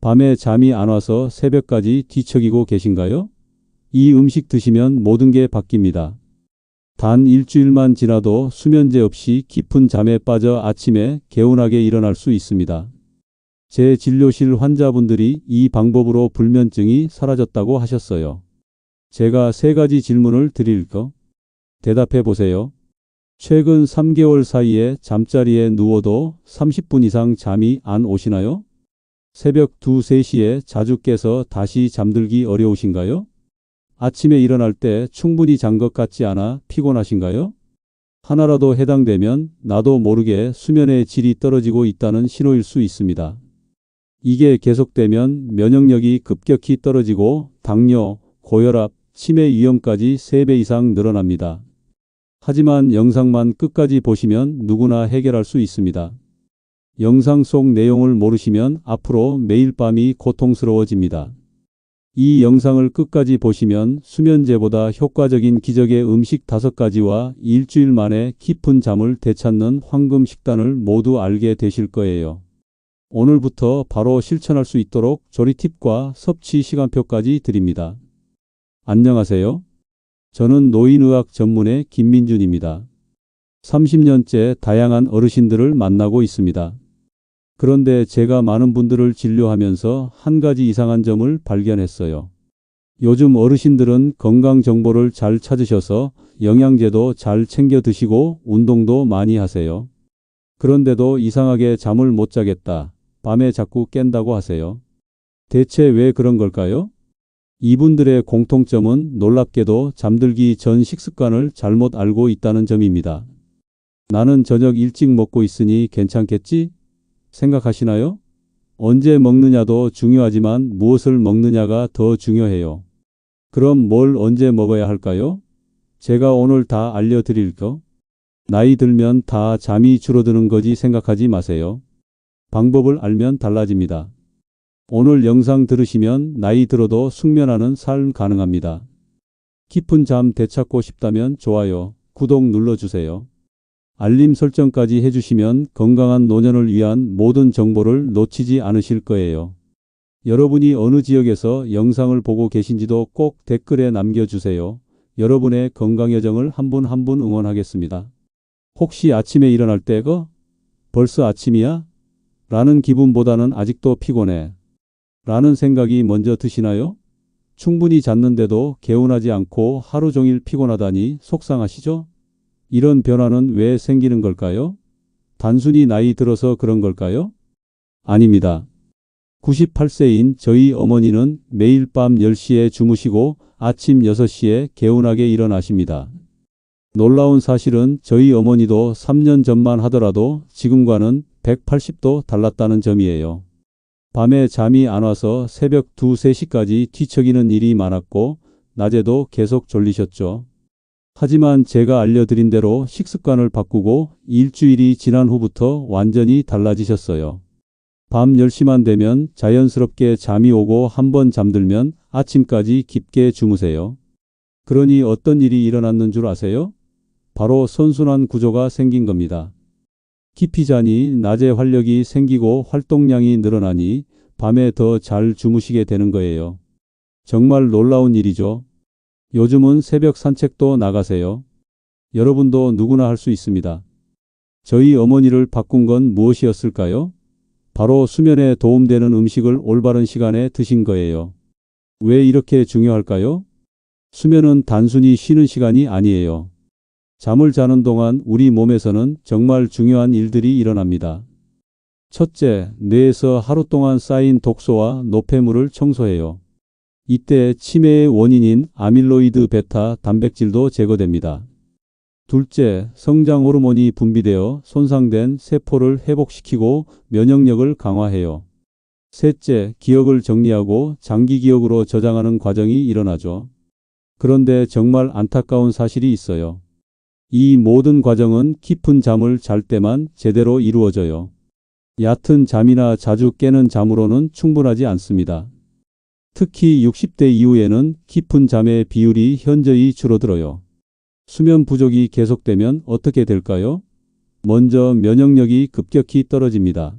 밤에 잠이 안 와서 새벽까지 뒤척이고 계신가요? 이 음식 드시면 모든 게 바뀝니다. 단 일주일만 지나도 수면제 없이 깊은 잠에 빠져 아침에 개운하게 일어날 수 있습니다. 제 진료실 환자분들이 이 방법으로 불면증이 사라졌다고 하셨어요. 제가 3가지 질문을 드릴까? 대답해 보세요. 최근 3개월 사이에 잠자리에 누워도 30분 이상 잠이 안 오시나요? 새벽 2, 3시에 자주 깨서 다시 잠들기 어려우신가요? 아침에 일어날 때 충분히 잔 것 같지 않아 피곤하신가요? 하나라도 해당되면 나도 모르게 수면의 질이 떨어지고 있다는 신호일 수 있습니다. 이게 계속되면 면역력이 급격히 떨어지고 당뇨, 고혈압, 치매 위험까지 3배 이상 늘어납니다. 하지만 영상만 끝까지 보시면 누구나 해결할 수 있습니다. 영상 속 내용을 모르시면 앞으로 매일 밤이 고통스러워집니다. 이 영상을 끝까지 보시면 수면제보다 효과적인 기적의 음식 5가지와 일주일 만에 깊은 잠을 되찾는 황금 식단을 모두 알게 되실 거예요. 오늘부터 바로 실천할 수 있도록 조리 팁과 섭취 시간표까지 드립니다. 안녕하세요. 저는 노인의학 전문의 김민준입니다. 30년째 다양한 어르신들을 만나고 있습니다. 그런데 제가 많은 분들을 진료하면서 한 가지 이상한 점을 발견했어요. 요즘 어르신들은 건강 정보를 잘 찾으셔서 영양제도 잘 챙겨 드시고 운동도 많이 하세요. 그런데도 이상하게 잠을 못 자겠다. 밤에 자꾸 깬다고 하세요. 대체 왜 그런 걸까요? 이분들의 공통점은 놀랍게도 잠들기 전 식습관을 잘못 알고 있다는 점입니다. 나는 저녁 일찍 먹고 있으니 괜찮겠지? 생각하시나요? 언제 먹느냐도 중요하지만 무엇을 먹느냐가 더 중요해요. 그럼 뭘 언제 먹어야 할까요? 제가 오늘 다 알려드릴까? 나이 들면 다 잠이 줄어드는 거지 생각하지 마세요. 방법을 알면 달라집니다. 오늘 영상 들으시면 나이 들어도 숙면하는 삶 가능합니다. 깊은 잠 되찾고 싶다면 좋아요, 구독 눌러주세요. 알림 설정까지 해주시면 건강한 노년을 위한 모든 정보를 놓치지 않으실 거예요. 여러분이 어느 지역에서 영상을 보고 계신지도 꼭 댓글에 남겨주세요. 여러분의 건강 여정을 한 분 한 분 응원하겠습니다. 혹시 아침에 일어날 때 벌써 아침이야? 라는 기분보다는 아직도 피곤해. 라는 생각이 먼저 드시나요? 충분히 잤는데도 개운하지 않고 하루 종일 피곤하다니 속상하시죠? 이런 변화는 왜 생기는 걸까요? 단순히 나이 들어서 그런 걸까요? 아닙니다. 98세인 저희 어머니는 매일 밤 10시에 주무시고 아침 6시에 개운하게 일어나십니다. 놀라운 사실은 저희 어머니도 3년 전만 하더라도 지금과는 180도 달랐다는 점이에요. 밤에 잠이 안 와서 새벽 2, 3시까지 뒤척이는 일이 많았고 낮에도 계속 졸리셨죠. 하지만 제가 알려드린 대로 식습관을 바꾸고 일주일이 지난 후부터 완전히 달라지셨어요. 밤 10시만 되면 자연스럽게 잠이 오고 한번 잠들면 아침까지 깊게 주무세요. 그러니 어떤 일이 일어났는 줄 아세요? 바로 선순환 구조가 생긴 겁니다. 깊이 자니 낮에 활력이 생기고 활동량이 늘어나니 밤에 더 잘 주무시게 되는 거예요. 정말 놀라운 일이죠. 요즘은 새벽 산책도 나가세요. 여러분도 누구나 할 수 있습니다. 저희 어머니를 바꾼 건 무엇이었을까요? 바로 수면에 도움되는 음식을 올바른 시간에 드신 거예요. 왜 이렇게 중요할까요? 수면은 단순히 쉬는 시간이 아니에요. 잠을 자는 동안 우리 몸에서는 정말 중요한 일들이 일어납니다. 첫째, 뇌에서 하루 동안 쌓인 독소와 노폐물을 청소해요. 이때 치매의 원인인 아밀로이드 베타 단백질도 제거됩니다. 둘째, 성장 호르몬이 분비되어 손상된 세포를 회복시키고 면역력을 강화해요. 셋째, 기억을 정리하고 장기 기억으로 저장하는 과정이 일어나죠. 그런데 정말 안타까운 사실이 있어요. 이 모든 과정은 깊은 잠을 잘 때만 제대로 이루어져요. 얕은 잠이나 자주 깨는 잠으로는 충분하지 않습니다. 특히 60대 이후에는 깊은 잠의 비율이 현저히 줄어들어요. 수면 부족이 계속되면 어떻게 될까요? 먼저 면역력이 급격히 떨어집니다.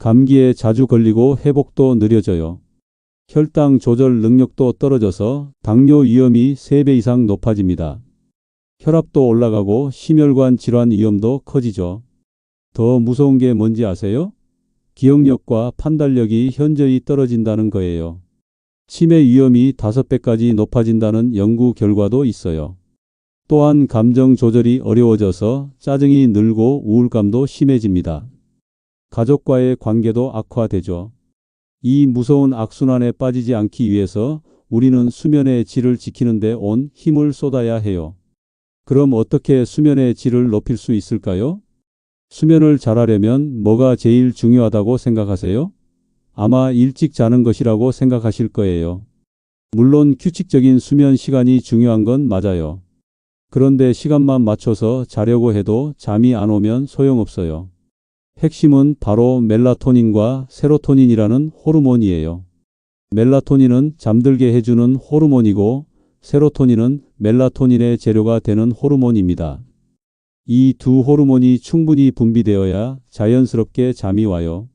감기에 자주 걸리고 회복도 느려져요. 혈당 조절 능력도 떨어져서 당뇨 위험이 3배 이상 높아집니다. 혈압도 올라가고 심혈관 질환 위험도 커지죠. 더 무서운 게 뭔지 아세요? 기억력과 판단력이 현저히 떨어진다는 거예요. 치매 위험이 5배까지 높아진다는 연구 결과도 있어요. 또한 감정 조절이 어려워져서 짜증이 늘고 우울감도 심해집니다. 가족과의 관계도 악화되죠. 이 무서운 악순환에 빠지지 않기 위해서 우리는 수면의 질을 지키는 데 온 힘을 쏟아야 해요. 그럼 어떻게 수면의 질을 높일 수 있을까요? 수면을 잘하려면 뭐가 제일 중요하다고 생각하세요? 아마 일찍 자는 것이라고 생각하실 거예요. 물론 규칙적인 수면 시간이 중요한 건 맞아요. 그런데 시간만 맞춰서 자려고 해도 잠이 안 오면 소용없어요. 핵심은 바로 멜라토닌과 세로토닌이라는 호르몬이에요. 멜라토닌은 잠들게 해주는 호르몬이고 세로토닌은 멜라토닌의 재료가 되는 호르몬입니다. 이 두 호르몬이 충분히 분비되어야 자연스럽게 잠이 와요.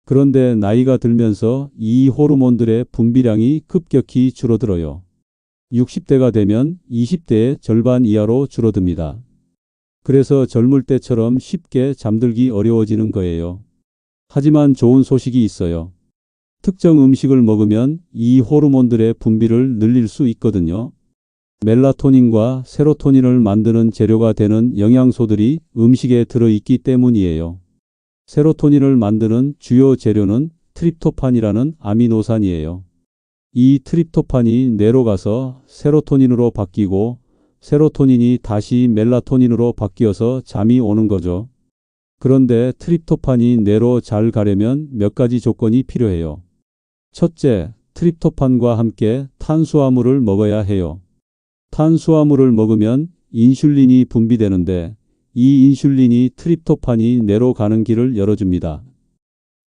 그런데 나이가 들면서 이 호르몬들의 분비량이 급격히 줄어들어요. 60대가 되면 20대의 절반 이하로 줄어듭니다. 그래서 젊을 때처럼 쉽게 잠들기 어려워지는 거예요. 하지만 좋은 소식이 있어요. 특정 음식을 먹으면 이 호르몬들의 분비를 늘릴 수 있거든요. 멜라토닌과 세로토닌을 만드는 재료가 되는 영양소들이 음식에 들어있기 때문이에요. 세로토닌을 만드는 주요 재료는 트립토판이라는 아미노산이에요. 이 트립토판이 뇌로 가서 세로토닌으로 바뀌고 세로토닌이 다시 멜라토닌으로 바뀌어서 잠이 오는 거죠. 그런데 트립토판이 뇌로 잘 가려면 몇 가지 조건이 필요해요. 첫째, 트립토판과 함께 탄수화물을 먹어야 해요. 탄수화물을 먹으면 인슐린이 분비되는데 이 인슐린이 트립토판이 뇌로 가는 길을 열어줍니다.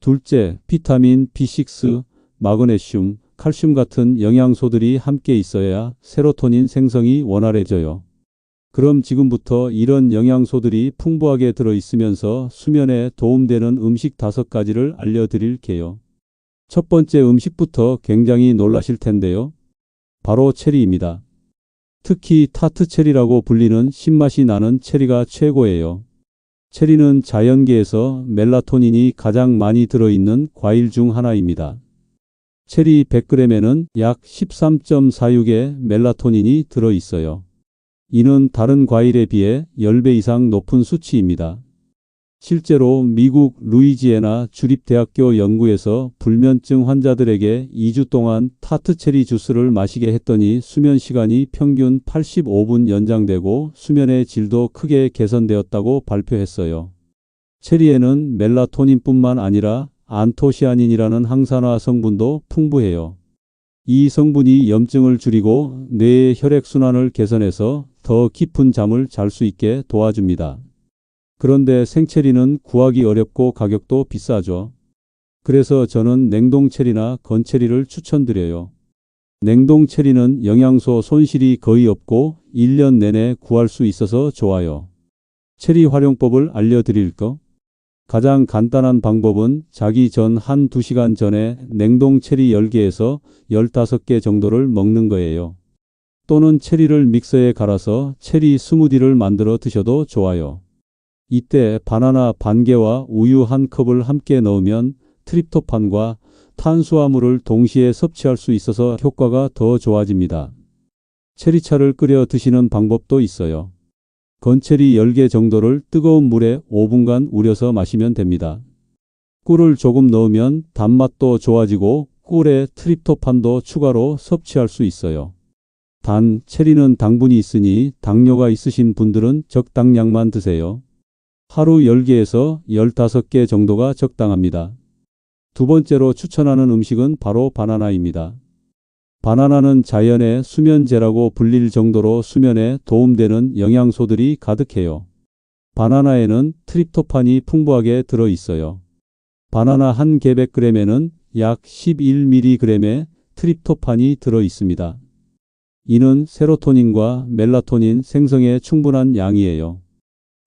둘째, 비타민 B6, 마그네슘, 칼슘 같은 영양소들이 함께 있어야 세로토닌 생성이 원활해져요. 그럼 지금부터 이런 영양소들이 풍부하게 들어있으면서 수면에 도움되는 음식 5가지를 알려드릴게요. 첫 번째 음식부터 굉장히 놀라실 텐데요. 바로 체리입니다. 특히 타트 체리라고 불리는 신맛이 나는 체리가 최고예요. 체리는 자연계에서 멜라토닌이 가장 많이 들어있는 과일 중 하나입니다. 체리 100g에는 약 13.46의 멜라토닌이 들어있어요. 이는 다른 과일에 비해 10배 이상 높은 수치입니다. 실제로 미국 루이지애나 주립대학교 연구에서 불면증 환자들에게 2주 동안 타트체리 주스를 마시게 했더니 수면 시간이 평균 85분 연장되고 수면의 질도 크게 개선되었다고 발표했어요. 체리에는 멜라토닌뿐만 아니라 안토시아닌이라는 항산화 성분도 풍부해요. 이 성분이 염증을 줄이고 뇌의 혈액순환을 개선해서 더 깊은 잠을 잘 수 있게 도와줍니다. 그런데 생체리는 구하기 어렵고 가격도 비싸죠. 그래서 저는 냉동체리나 건체리를 추천드려요. 냉동체리는 영양소 손실이 거의 없고 1년 내내 구할 수 있어서 좋아요. 체리 활용법을 알려드릴까? 가장 간단한 방법은 자기 전 1~2시간 전에 냉동 체리 10개에서 15개 정도를 먹는 거예요. 또는 체리를 믹서에 갈아서 체리 스무디를 만들어 드셔도 좋아요. 이때 바나나 반 개와 우유 1컵을 함께 넣으면 트립토판과 탄수화물을 동시에 섭취할 수 있어서 효과가 더 좋아집니다. 체리차를 끓여 드시는 방법도 있어요. 건체리 10개 정도를 뜨거운 물에 5분간 우려서 마시면 됩니다. 꿀을 조금 넣으면 단맛도 좋아지고 꿀에 트립토판도 추가로 섭취할 수 있어요. 단, 체리는 당분이 있으니 당뇨가 있으신 분들은 적당량만 드세요. 하루 10개에서 15개 정도가 적당합니다. 두 번째로 추천하는 음식은 바로 바나나입니다. 바나나는 자연의 수면제라고 불릴 정도로 수면에 도움되는 영양소들이 가득해요. 바나나에는 트립토판이 풍부하게 들어있어요. 바나나 한 개 100g에는 약 11mg의 트립토판이 들어있습니다. 이는 세로토닌과 멜라토닌 생성에 충분한 양이에요.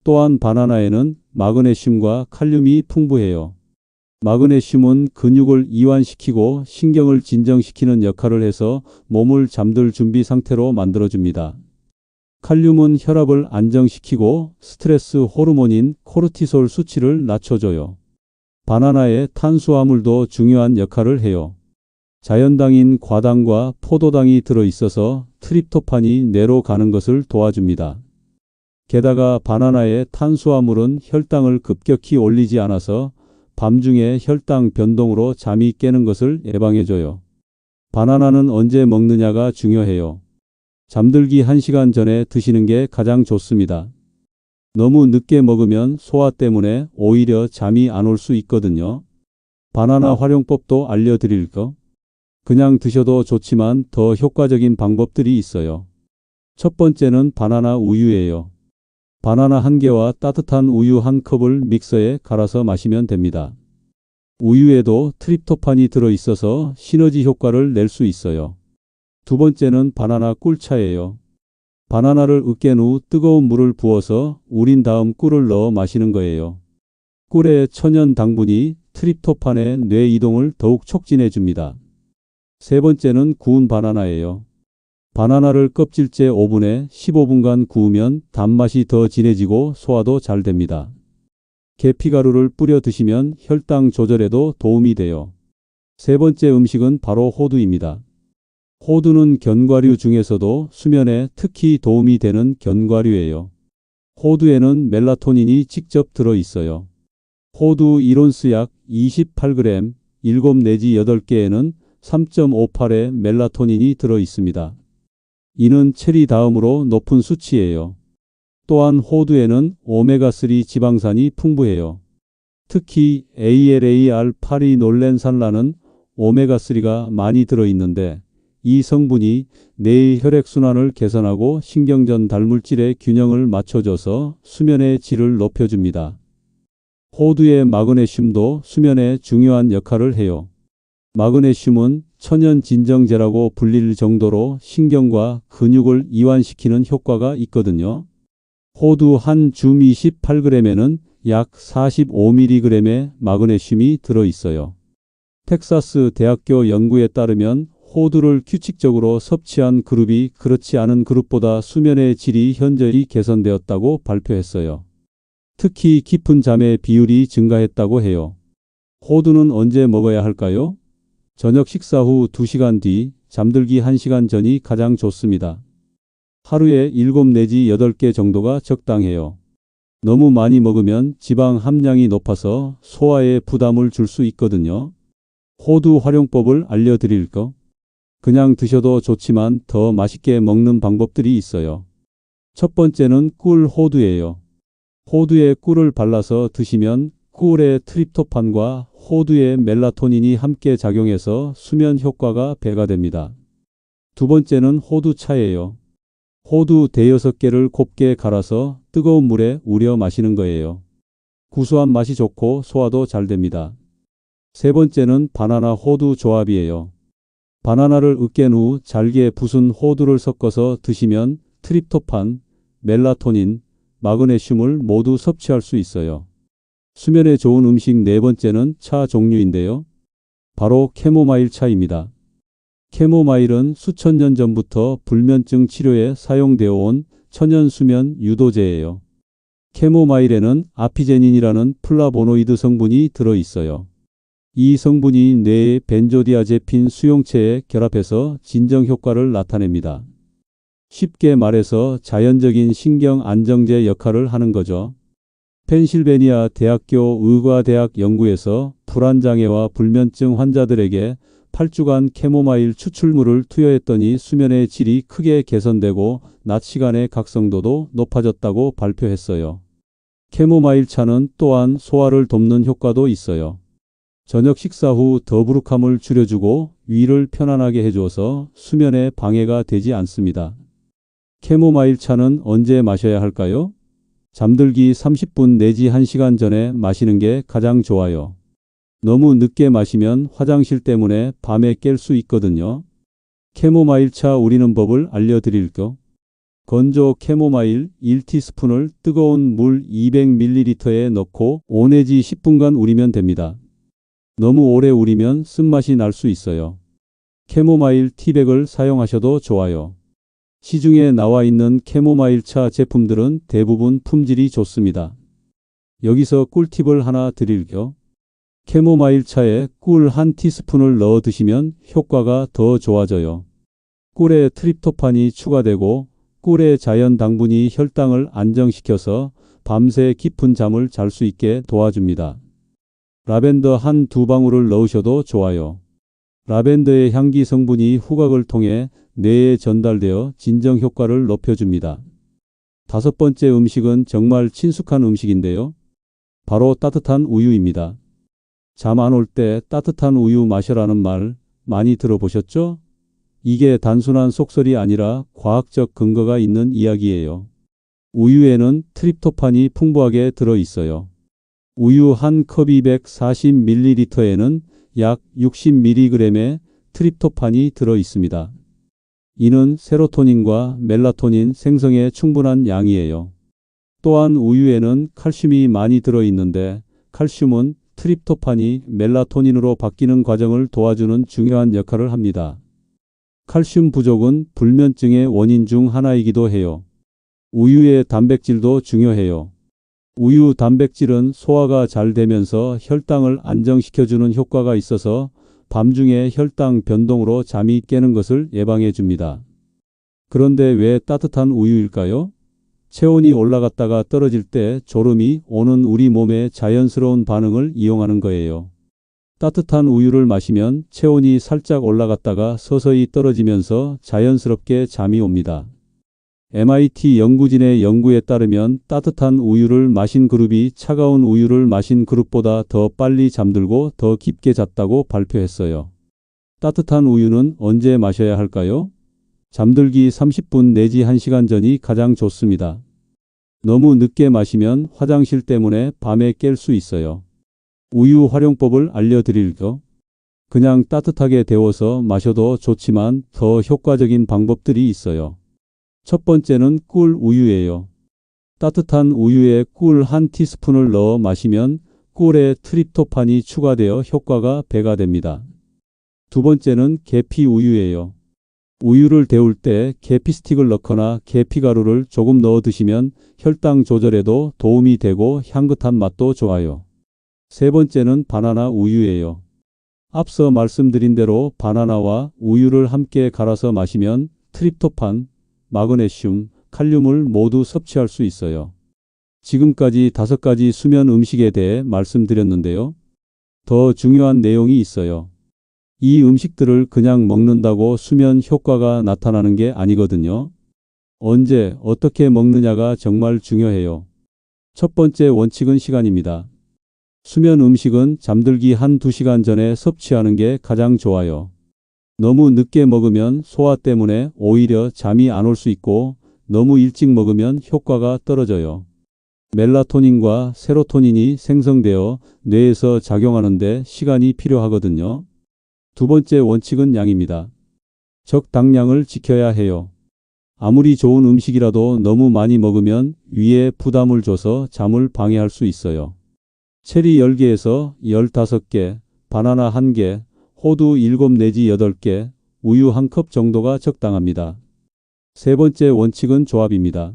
또한 바나나에는 마그네슘과 칼륨이 풍부해요. 마그네슘은 근육을 이완시키고 신경을 진정시키는 역할을 해서 몸을 잠들 준비 상태로 만들어줍니다. 칼륨은 혈압을 안정시키고 스트레스 호르몬인 코르티솔 수치를 낮춰줘요. 바나나의 탄수화물도 중요한 역할을 해요. 자연당인 과당과 포도당이 들어있어서 트립토판이 뇌로 가는 것을 도와줍니다. 게다가 바나나의 탄수화물은 혈당을 급격히 올리지 않아서 밤중에 혈당 변동으로 잠이 깨는 것을 예방해줘요. 바나나는 언제 먹느냐가 중요해요. 잠들기 1시간 전에 드시는 게 가장 좋습니다. 너무 늦게 먹으면 소화 때문에 오히려 잠이 안 올 수 있거든요. 바나나 활용법도 알려드릴까? 그냥 드셔도 좋지만 더 효과적인 방법들이 있어요. 첫 번째는 바나나 우유예요. 바나나 1개와 따뜻한 우유 1컵을 믹서에 갈아서 마시면 됩니다. 우유에도 트립토판이 들어있어서 시너지 효과를 낼 수 있어요. 두 번째는 바나나 꿀차예요. 바나나를 으깬 후 뜨거운 물을 부어서 우린 다음 꿀을 넣어 마시는 거예요. 꿀의 천연 당분이 트립토판의 뇌 이동을 더욱 촉진해 줍니다. 세 번째는 구운 바나나예요. 바나나를 껍질째 오븐에 15분간 구우면 단맛이 더 진해지고 소화도 잘 됩니다. 계피가루를 뿌려 드시면 혈당 조절에도 도움이 돼요. 세 번째 음식은 바로 호두입니다. 호두는 견과류 중에서도 수면에 특히 도움이 되는 견과류예요. 호두에는 멜라토닌이 직접 들어 있어요. 호두 1온스 약 28g, 7 내지 8개에는 3.58의 멜라토닌이 들어 있습니다. 이는 체리 다음으로 높은 수치예요. 또한 호두에는 오메가3 지방산이 풍부해요. 특히 ALA-알파리놀렌산라는 오메가3가 많이 들어있는데 이 성분이 뇌의 혈액순환을 개선하고 신경전 달물질의 균형을 맞춰줘서 수면의 질을 높여줍니다. 호두의 마그네슘도 수면에 중요한 역할을 해요. 마그네슘은 천연 진정제라고 불릴 정도로 신경과 근육을 이완시키는 효과가 있거든요. 호두 한 줌 28g에는 약 45mg의 마그네슘이 들어있어요. 텍사스 대학교 연구에 따르면 호두를 규칙적으로 섭취한 그룹이 그렇지 않은 그룹보다 수면의 질이 현저히 개선되었다고 발표했어요. 특히 깊은 잠의 비율이 증가했다고 해요. 호두는 언제 먹어야 할까요? 저녁 식사 후 2시간 뒤, 잠들기 1시간 전이 가장 좋습니다. 하루에 7 내지 8개 정도가 적당해요. 너무 많이 먹으면 지방 함량이 높아서 소화에 부담을 줄 수 있거든요. 호두 활용법을 알려드릴까? 그냥 드셔도 좋지만 더 맛있게 먹는 방법들이 있어요. 첫 번째는 꿀 호두예요. 호두에 꿀을 발라서 드시면 꿀의 트립토판과 호두의 멜라토닌이 함께 작용해서 수면 효과가 배가 됩니다. 두 번째는 호두차예요. 호두 대여섯 개를 곱게 갈아서 뜨거운 물에 우려 마시는 거예요. 구수한 맛이 좋고 소화도 잘 됩니다. 세 번째는 바나나 호두 조합이에요. 바나나를 으깬 후 잘게 부순 호두를 섞어서 드시면 트립토판, 멜라토닌, 마그네슘을 모두 섭취할 수 있어요. 수면에 좋은 음식 네 번째는 차 종류인데요. 바로 캐모마일 차입니다. 캐모마일은 수천 년 전부터 불면증 치료에 사용되어 온 천연 수면 유도제예요. 캐모마일에는 아피제닌이라는 플라보노이드 성분이 들어 있어요. 이 성분이 뇌의 벤조디아제핀 수용체에 결합해서 진정 효과를 나타냅니다. 쉽게 말해서 자연적인 신경 안정제 역할을 하는 거죠. 펜실베니아 대학교 의과대학 연구에서 불안장애와 불면증 환자들에게 8주간 캐모마일 추출물을 투여했더니 수면의 질이 크게 개선되고 낮 시간의 각성도도 높아졌다고 발표했어요. 캐모마일 차는 또한 소화를 돕는 효과도 있어요. 저녁 식사 후 더부룩함을 줄여주고 위를 편안하게 해줘서 수면에 방해가 되지 않습니다. 캐모마일 차는 언제 마셔야 할까요? 잠들기 30분 내지 1시간 전에 마시는 게 가장 좋아요. 너무 늦게 마시면 화장실 때문에 밤에 깰 수 있거든요. 캐모마일 차 우리는 법을 알려드릴까? 건조 캐모마일 1티스푼을 뜨거운 물 200ml에 넣고 5 내지 10분간 우리면 됩니다. 너무 오래 우리면 쓴맛이 날 수 있어요. 캐모마일 티백을 사용하셔도 좋아요. 시중에 나와 있는 캐모마일 차 제품들은 대부분 품질이 좋습니다. 여기서 꿀팁을 하나 드릴게요. 캐모마일 차에 꿀 한 티스푼을 넣어 드시면 효과가 더 좋아져요. 꿀에 트립토판이 추가되고 꿀의 자연 당분이 혈당을 안정시켜서 밤새 깊은 잠을 잘 수 있게 도와줍니다. 라벤더 한 두 방울을 넣으셔도 좋아요. 라벤더의 향기 성분이 후각을 통해 뇌에 전달되어 진정 효과를 높여줍니다. 다섯 번째 음식은 정말 친숙한 음식인데요. 바로 따뜻한 우유입니다. 잠 안 올 때 따뜻한 우유 마셔라는 말 많이 들어보셨죠? 이게 단순한 속설이 아니라 과학적 근거가 있는 이야기예요. 우유에는 트립토판이 풍부하게 들어 있어요. 우유 한 컵 240ml에는 약 60mg의 트립토판이 들어 있습니다. 이는 세로토닌과 멜라토닌 생성에 충분한 양이에요. 또한 우유에는 칼슘이 많이 들어 있는데 칼슘은 트립토판이 멜라토닌으로 바뀌는 과정을 도와주는 중요한 역할을 합니다. 칼슘 부족은 불면증의 원인 중 하나이기도 해요. 우유의 단백질도 중요해요. 우유 단백질은 소화가 잘 되면서 혈당을 안정시켜주는 효과가 있어서 밤중에 혈당 변동으로 잠이 깨는 것을 예방해 줍니다. 그런데 왜 따뜻한 우유일까요? 체온이 올라갔다가 떨어질 때 졸음이 오는 우리 몸의 자연스러운 반응을 이용하는 거예요. 따뜻한 우유를 마시면 체온이 살짝 올라갔다가 서서히 떨어지면서 자연스럽게 잠이 옵니다. MIT 연구진의 연구에 따르면 따뜻한 우유를 마신 그룹이 차가운 우유를 마신 그룹보다 더 빨리 잠들고 더 깊게 잤다고 발표했어요. 따뜻한 우유는 언제 마셔야 할까요? 잠들기 30분 내지 1시간 전이 가장 좋습니다. 너무 늦게 마시면 화장실 때문에 밤에 깰 수 있어요. 우유 활용법을 알려드릴게요. 그냥 따뜻하게 데워서 마셔도 좋지만 더 효과적인 방법들이 있어요. 첫 번째는 꿀 우유예요. 따뜻한 우유에 꿀 한 티스푼을 넣어 마시면 꿀에 트립토판이 추가되어 효과가 배가 됩니다. 두 번째는 계피 우유예요. 우유를 데울 때 계피 스틱을 넣거나 계피 가루를 조금 넣어 드시면 혈당 조절에도 도움이 되고 향긋한 맛도 좋아요. 세 번째는 바나나 우유예요. 앞서 말씀드린 대로 바나나와 우유를 함께 갈아서 마시면 트립토판, 마그네슘, 칼륨을 모두 섭취할 수 있어요. 지금까지 5가지 수면 음식에 대해 말씀드렸는데요. 더 중요한 내용이 있어요. 이 음식들을 그냥 먹는다고 수면 효과가 나타나는 게 아니거든요. 언제, 어떻게 먹느냐가 정말 중요해요. 첫 번째 원칙은 시간입니다. 수면 음식은 잠들기 1~2시간 전에 섭취하는 게 가장 좋아요. 너무 늦게 먹으면 소화 때문에 오히려 잠이 안 올 수 있고 너무 일찍 먹으면 효과가 떨어져요. 멜라토닌과 세로토닌이 생성되어 뇌에서 작용하는데 시간이 필요하거든요. 두 번째 원칙은 양입니다. 적당량을 지켜야 해요. 아무리 좋은 음식이라도 너무 많이 먹으면 위에 부담을 줘서 잠을 방해할 수 있어요. 체리 10개에서 15개, 바나나 1개, 호두 7 내지 8개, 우유 1컵 정도가 적당합니다. 세 번째 원칙은 조합입니다.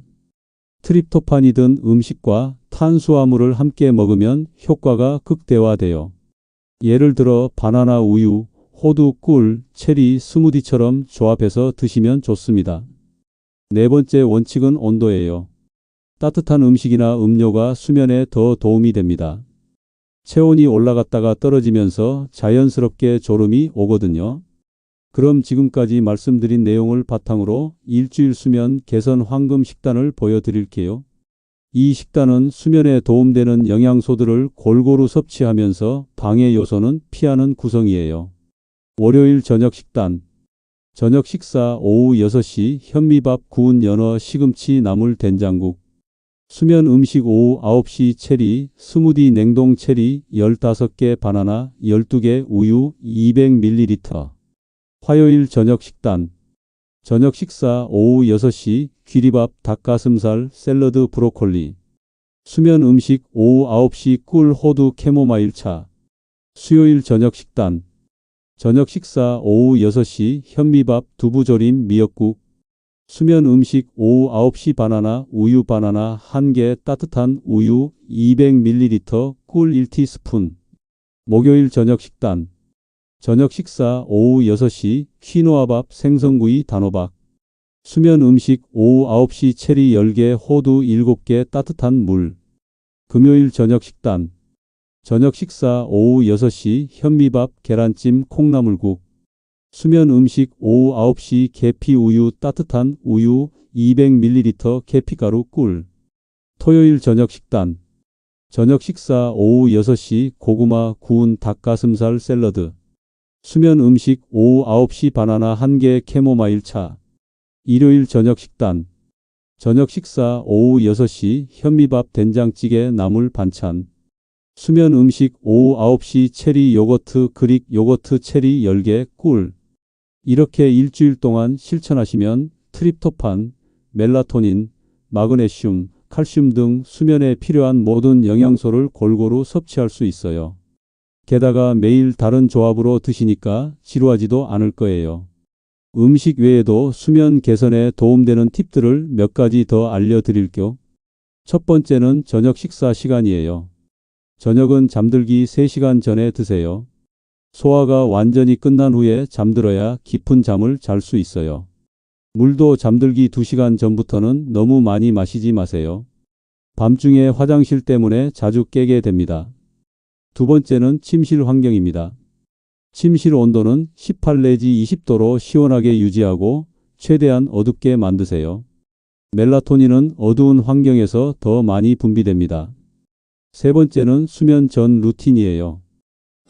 트립토판이 든 음식과 탄수화물을 함께 먹으면 효과가 극대화돼요. 예를 들어 바나나 우유, 호두, 꿀, 체리, 스무디처럼 조합해서 드시면 좋습니다. 네 번째 원칙은 온도예요. 따뜻한 음식이나 음료가 수면에 더 도움이 됩니다. 체온이 올라갔다가 떨어지면서 자연스럽게 졸음이 오거든요. 그럼 지금까지 말씀드린 내용을 바탕으로 일주일 수면 개선 황금 식단을 보여드릴게요. 이 식단은 수면에 도움되는 영양소들을 골고루 섭취하면서 방해 요소는 피하는 구성이에요. 월요일 저녁 식단. 저녁 식사 오후 6시 현미밥, 구운 연어, 시금치, 나물, 된장국. 수면 음식 오후 9시 체리, 스무디, 냉동 체리 15개, 바나나 12개, 우유 200ml. 화요일 저녁 식단. 저녁 식사 오후 6시 귀리밥, 닭가슴살, 샐러드, 브로콜리. 수면 음식 오후 9시 꿀, 호두, 캐모마일 차. 수요일 저녁 식단. 저녁 식사 오후 6시 현미밥, 두부조림, 미역국. 수면 음식 오후 9시 바나나, 우유 바나나 1개, 따뜻한 우유 200ml, 꿀 1티스푼. 목요일 저녁 식단. 저녁 식사 오후 6시 퀴노아밥, 생선구이, 단호박. 수면 음식 오후 9시 체리 10개, 호두 7개, 따뜻한 물. 금요일 저녁 식단. 저녁 식사 오후 6시 현미밥, 계란찜, 콩나물국. 수면 음식 오후 9시 계피 우유, 따뜻한 우유 200ml, 계피가루, 꿀. 토요일 저녁 식단. 저녁 식사 오후 6시 고구마, 구운 닭가슴살 샐러드. 수면 음식 오후 9시 바나나 1개, 캐모마일 차. 일요일 저녁 식단. 저녁 식사 오후 6시 현미밥, 된장찌개, 나물 반찬. 수면 음식 오후 9시 체리 요거트, 그릭 요거트 체리 10개, 꿀. 이렇게 일주일 동안 실천하시면 트립토판, 멜라토닌, 마그네슘, 칼슘 등 수면에 필요한 모든 영양소를 골고루 섭취할 수 있어요. 게다가 매일 다른 조합으로 드시니까 지루하지도 않을 거예요. 음식 외에도 수면 개선에 도움되는 팁들을 몇 가지 더 알려드릴게요. 첫 번째는 저녁 식사 시간이에요. 저녁은 잠들기 3시간 전에 드세요. 소화가 완전히 끝난 후에 잠들어야 깊은 잠을 잘 수 있어요. 물도 잠들기 2시간 전부터는 너무 많이 마시지 마세요. 밤중에 화장실 때문에 자주 깨게 됩니다. 두 번째는 침실 환경입니다. 침실 온도는 18 내지 20도로 시원하게 유지하고 최대한 어둡게 만드세요. 멜라토닌은 어두운 환경에서 더 많이 분비됩니다. 세 번째는 수면 전 루틴이에요.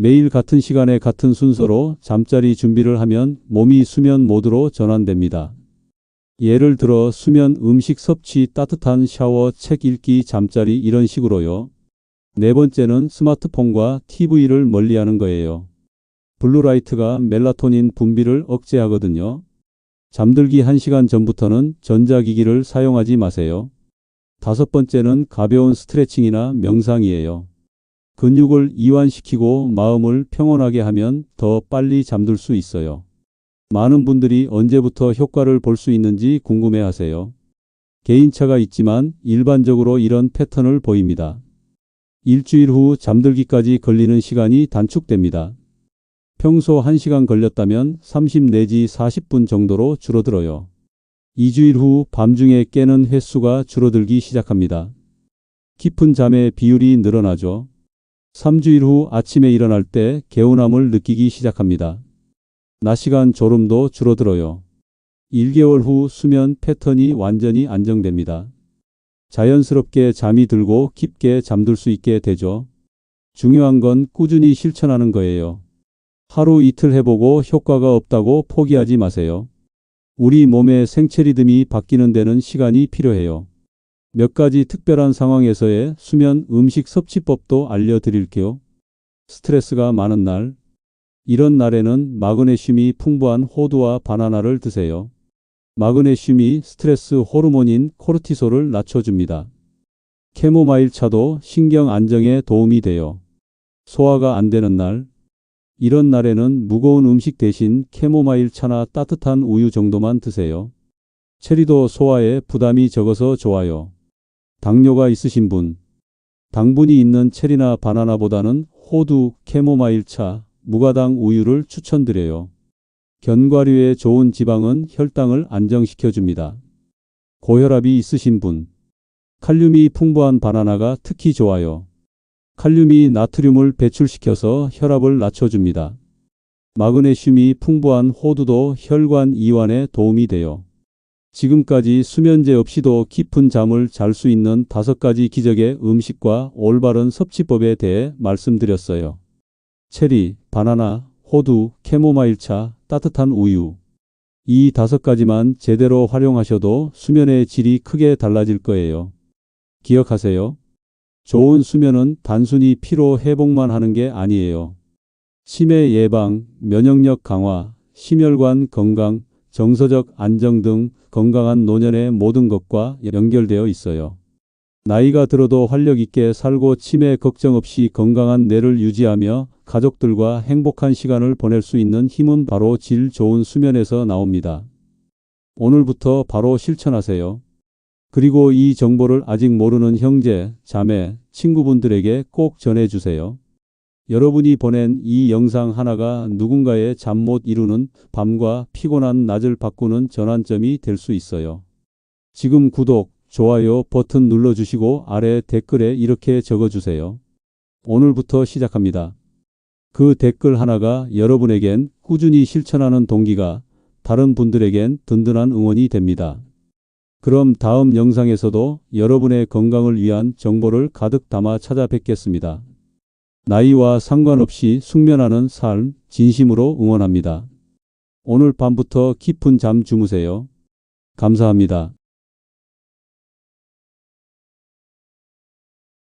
매일 같은 시간에 같은 순서로 잠자리 준비를 하면 몸이 수면 모드로 전환됩니다. 예를 들어 수면 음식 섭취, 따뜻한 샤워, 책 읽기, 잠자리 이런 식으로요. 네 번째는 스마트폰과 TV를 멀리하는 거예요. 블루라이트가 멜라토닌 분비를 억제하거든요. 잠들기 1시간 전부터는 전자기기를 사용하지 마세요. 다섯 번째는 가벼운 스트레칭이나 명상이에요. 근육을 이완시키고 마음을 평온하게 하면 더 빨리 잠들 수 있어요. 많은 분들이 언제부터 효과를 볼 수 있는지 궁금해하세요. 개인차가 있지만 일반적으로 이런 패턴을 보입니다. 일주일 후 잠들기까지 걸리는 시간이 단축됩니다. 평소 1시간 걸렸다면 30 내지 40분 정도로 줄어들어요. 2주일 후 밤중에 깨는 횟수가 줄어들기 시작합니다. 깊은 잠의 비율이 늘어나죠. 3주일 후 아침에 일어날 때 개운함을 느끼기 시작합니다. 낮 시간 졸음도 줄어들어요. 1개월 후 수면 패턴이 완전히 안정됩니다. 자연스럽게 잠이 들고 깊게 잠들 수 있게 되죠. 중요한 건 꾸준히 실천하는 거예요. 하루 이틀 해보고 효과가 없다고 포기하지 마세요. 우리 몸의 생체 리듬이 바뀌는 데는 시간이 필요해요. 몇 가지 특별한 상황에서의 수면 음식 섭취법도 알려드릴게요. 스트레스가 많은 날. 이런 날에는 마그네슘이 풍부한 호두와 바나나를 드세요. 마그네슘이 스트레스 호르몬인 코르티솔을 낮춰줍니다. 캐모마일 차도 신경 안정에 도움이 돼요. 소화가 안 되는 날. 이런 날에는 무거운 음식 대신 캐모마일 차나 따뜻한 우유 정도만 드세요. 체리도 소화에 부담이 적어서 좋아요. 당뇨가 있으신 분. 당분이 있는 체리나 바나나보다는 호두, 캐모마일 차, 무가당 우유를 추천드려요. 견과류의 좋은 지방은 혈당을 안정시켜줍니다. 고혈압이 있으신 분. 칼륨이 풍부한 바나나가 특히 좋아요. 칼륨이 나트륨을 배출시켜서 혈압을 낮춰줍니다. 마그네슘이 풍부한 호두도 혈관 이완에 도움이 돼요. 지금까지 수면제 없이도 깊은 잠을 잘 수 있는 5가지 기적의 음식과 올바른 섭취법에 대해 말씀드렸어요. 체리, 바나나, 호두, 캐모마일차, 따뜻한 우유. 이 5가지만 제대로 활용하셔도 수면의 질이 크게 달라질 거예요. 기억하세요. 좋은 수면은 단순히 피로 회복만 하는 게 아니에요. 치매 예방, 면역력 강화, 심혈관 건강, 정서적 안정 등 건강한 노년의 모든 것과 연결되어 있어요. 나이가 들어도 활력 있게 살고 치매 걱정 없이 건강한 뇌를 유지하며 가족들과 행복한 시간을 보낼 수 있는 힘은 바로 질 좋은 수면에서 나옵니다. 오늘부터 바로 실천하세요. 그리고 이 정보를 아직 모르는 형제, 자매, 친구분들에게 꼭 전해주세요. 여러분이 보낸 이 영상 하나가 누군가의 잠 못 이루는 밤과 피곤한 낮을 바꾸는 전환점이 될 수 있어요. 지금 구독, 좋아요 버튼 눌러주시고 아래 댓글에 이렇게 적어주세요. 오늘부터 시작합니다. 그 댓글 하나가 여러분에겐 꾸준히 실천하는 동기가, 다른 분들에겐 든든한 응원이 됩니다. 그럼 다음 영상에서도 여러분의 건강을 위한 정보를 가득 담아 찾아뵙겠습니다. 나이와 상관없이 숙면하는 삶 진심으로 응원합니다. 오늘 밤부터 깊은 잠 주무세요. 감사합니다.